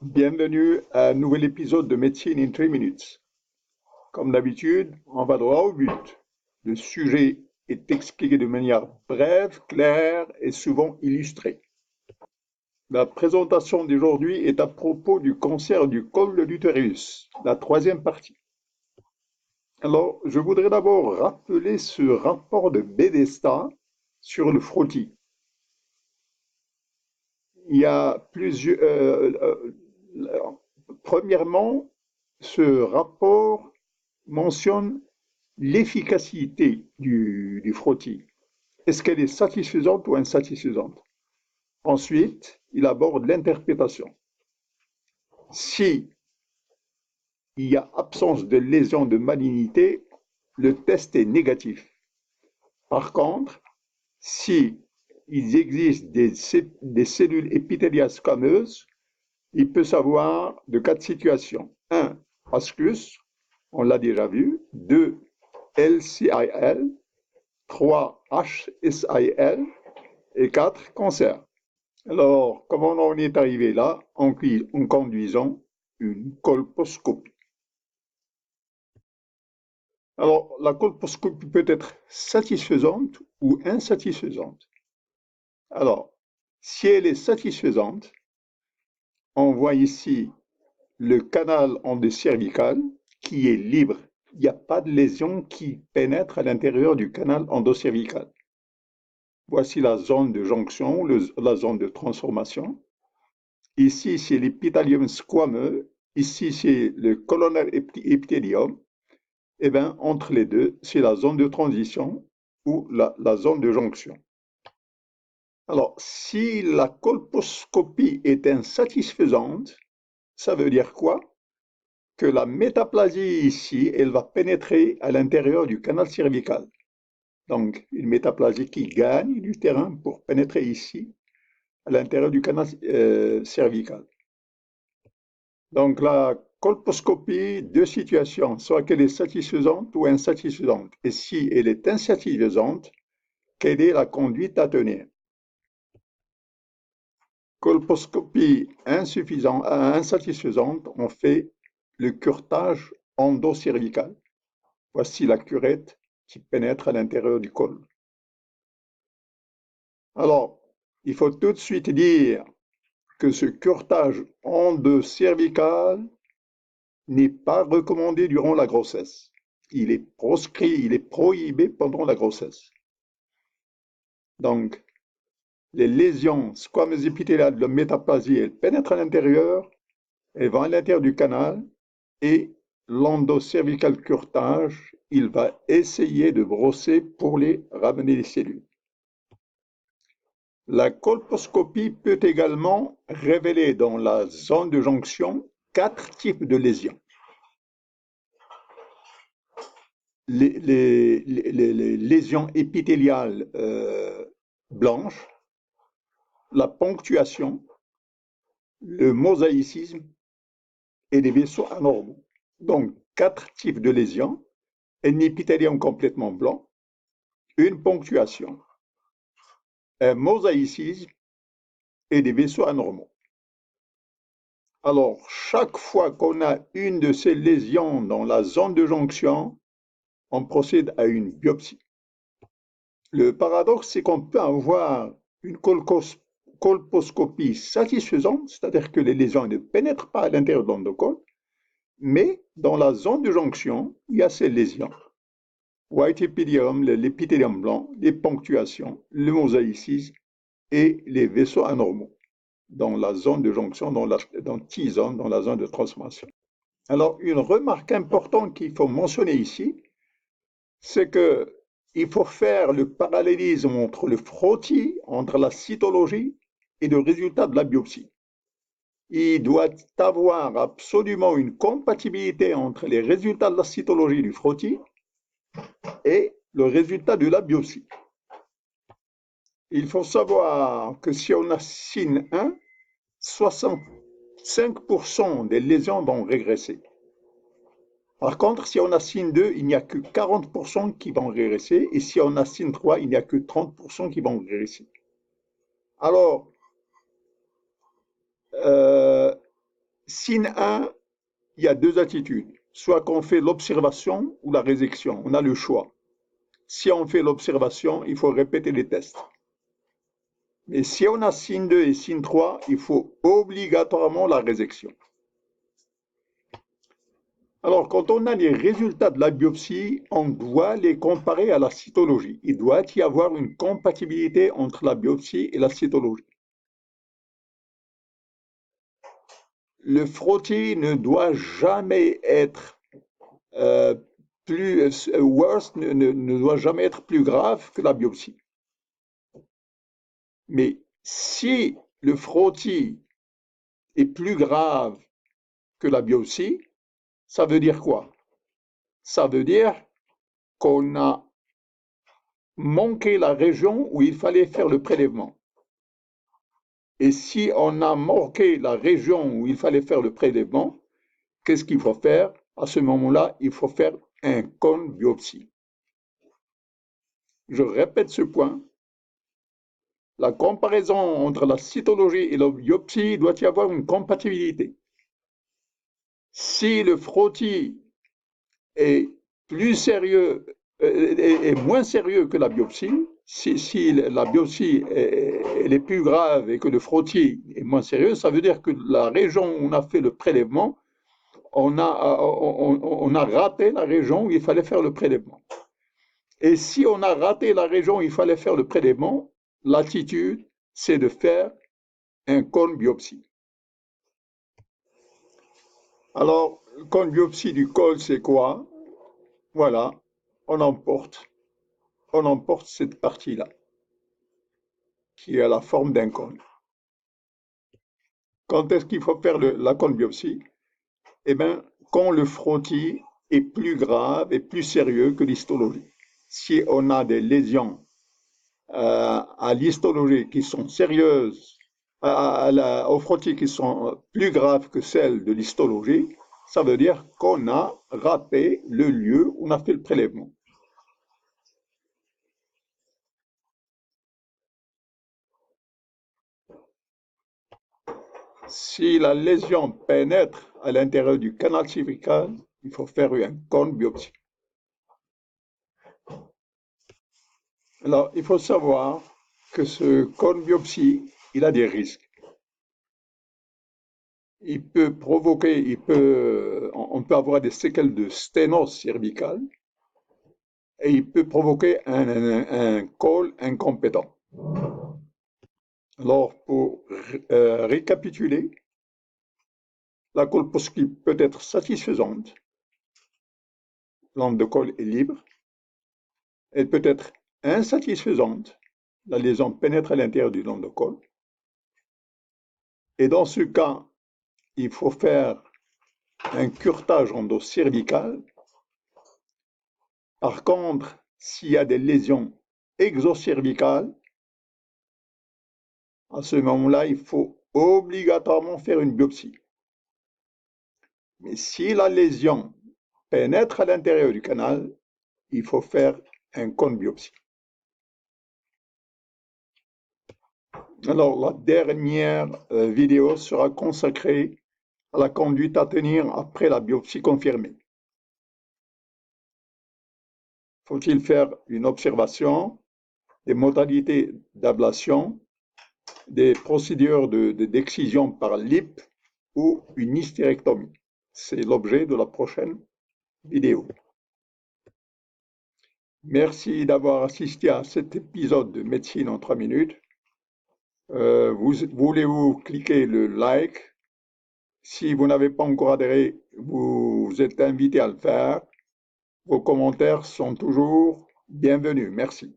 Bienvenue à un nouvel épisode de Médecine in 3 minutes. Comme d'habitude, on va droit au but. Le sujet est expliqué de manière brève, claire et souvent illustrée. La présentation d'aujourd'hui est à propos du cancer du col de l'utérus, la troisième partie. Alors, je voudrais d'abord rappeler ce rapport de Bethesda sur le frottis. Il y a plusieurs. Premièrement, ce rapport mentionne l'efficacité du frottis. Est-ce qu'elle est satisfaisante ou insatisfaisante? Ensuite, il aborde l'interprétation. Si il y a absence de lésion de malignité, le test est négatif. Par contre, si il existe des cellules épithéliales squameuses, il peut s'avoir de quatre situations. 1. Ascus, on l'a déjà vu. 2. LCIL. 3. HSIL. Et 4. Cancer. Alors, comment on est arrivé là? En conduisant une colposcopie. Alors, la colposcopie peut être satisfaisante ou insatisfaisante. Alors, si elle est satisfaisante, on voit ici le canal endocervical qui est libre. Il n'y a pas de lésion qui pénètre à l'intérieur du canal endocervical. Voici la zone de jonction, la zone de transformation. Ici, c'est l'épithélium squameux. Ici, c'est le coronaire épithélium. Et bien, entre les deux, c'est la zone de transition ou la zone de jonction. Alors, si la colposcopie est insatisfaisante, ça veut dire quoi? Que la métaplasie ici, elle va pénétrer à l'intérieur du canal cervical. Donc, une métaplasie qui gagne du terrain pour pénétrer ici, à l'intérieur du canal cervical. Donc, la colposcopie, deux situations, soit qu'elle est satisfaisante ou insatisfaisante. Et si elle est insatisfaisante, quelle est la conduite à tenir? Colposcopie insatisfaisante, on fait le curetage endocervical. Voici la curette qui pénètre à l'intérieur du col. Alors, il faut tout de suite dire que ce curetage endocervical n'est pas recommandé durant la grossesse. Il est proscrit, il est prohibé pendant la grossesse. Donc, les lésions squameuses épithéliales de la métaplasie, elles pénètrent à l'intérieur, elles vont à l'intérieur du canal et l'endocervical curetage, il va essayer de brosser pour les ramener les cellules. La colposcopie peut également révéler dans la zone de jonction 4 types de lésions. Les lésions épithéliales blanches, la ponctuation, le mosaïcisme et les vaisseaux anormaux. Donc, 4 types de lésions, un épithélium complètement blanc, une ponctuation, un mosaïcisme et des vaisseaux anormaux. Alors, chaque fois qu'on a une de ces lésions dans la zone de jonction, on procède à une biopsie. Le paradoxe, c'est qu'on peut avoir une colposcopie satisfaisante, c'est-à-dire que les lésions ne pénètrent pas à l'intérieur de l'endocole, mais dans la zone de jonction, il y a ces lésions. White epithélium, l'épithélium blanc, les ponctuations, le mosaïcisme et les vaisseaux anormaux dans la zone de jonction, dans T-zone, dans la zone de transformation. Alors, une remarque importante qu'il faut mentionner ici, c'est que il faut faire le parallélisme entre le frottis, entre la cytologie et le résultat de la biopsie. Il doit avoir absolument une compatibilité entre les résultats de la cytologie du frottis et le résultat de la biopsie. Il faut savoir que si on a signe 1, 65% des lésions vont régresser. Par contre, si on a signe 2, il n'y a que 40% qui vont régresser, et si on a signe 3, il n'y a que 30% qui vont régresser. Alors, signe 1, il y a deux attitudes. Soit qu'on fait l'observation ou la résection. On a le choix. Si on fait l'observation, il faut répéter les tests. Mais si on a signe 2 et signe 3, il faut obligatoirement la résection. Alors, quand on a les résultats de la biopsie, on doit les comparer à la cytologie. Il doit y avoir une compatibilité entre la biopsie et la cytologie. Le frottis ne doit jamais être worse, ne doit jamais être plus grave que la biopsie. Mais si le frottis est plus grave que la biopsie, ça veut dire quoi? Ça veut dire qu'on a manqué la région où il fallait faire le prélèvement. Et si on a manqué la région où il fallait faire le prélèvement, qu'est-ce qu'il faut faire? À ce moment-là, il faut faire un cône biopsie. Je répète ce point. La comparaison entre la cytologie et la biopsie doit y avoir une compatibilité. Si le frottis est plus sérieux, est moins sérieux que la biopsie, si la biopsie est plus grave et que le frottis est moins sérieux, ça veut dire que la région où on a fait le prélèvement, on a raté la région où il fallait faire le prélèvement. Et si on a raté la région où il fallait faire le prélèvement, l'attitude, c'est de faire un cône biopsie. Alors, le cône biopsie du col, c'est quoi? Voilà, on emporte cette partie-là, qui a la forme d'un cône. Quand est-ce qu'il faut faire la cône biopsie? Eh bien, quand le frottis est plus grave et plus sérieux que l'histologie. Si on a des lésions à l'histologie qui sont sérieuses, au frottis qui sont plus graves que celles de l'histologie, ça veut dire qu'on a raté le lieu où on a fait le prélèvement. Si la lésion pénètre à l'intérieur du canal cervical, il faut faire un cône biopsie. Alors, il faut savoir que ce cône biopsie, il a des risques. Il peut provoquer, on peut avoir des séquelles de sténose cervicale et il peut provoquer un col incompétent. Alors, pour récapituler, la colposcopie peut être satisfaisante, l'angle de col est libre, elle peut être insatisfaisante, la lésion pénètre à l'intérieur du l'angle de col, et dans ce cas, il faut faire un curetage endocervical. Par contre, s'il y a des lésions exocervicales, à ce moment-là, il faut obligatoirement faire une biopsie. Mais si la lésion pénètre à l'intérieur du canal, il faut faire un cône biopsie. Alors, la dernière vidéo sera consacrée à la conduite à tenir après la biopsie confirmée. Faut-il faire une observation, des modalités d'ablation, des procédures d'excision par LIP ou une hystérectomie? C'est l'objet de la prochaine vidéo. Merci d'avoir assisté à cet épisode de Médecine en 3 minutes. Voulez-vous cliquer le like? Si vous n'avez pas encore adhéré, vous êtes invité à le faire. Vos commentaires sont toujours bienvenus. Merci.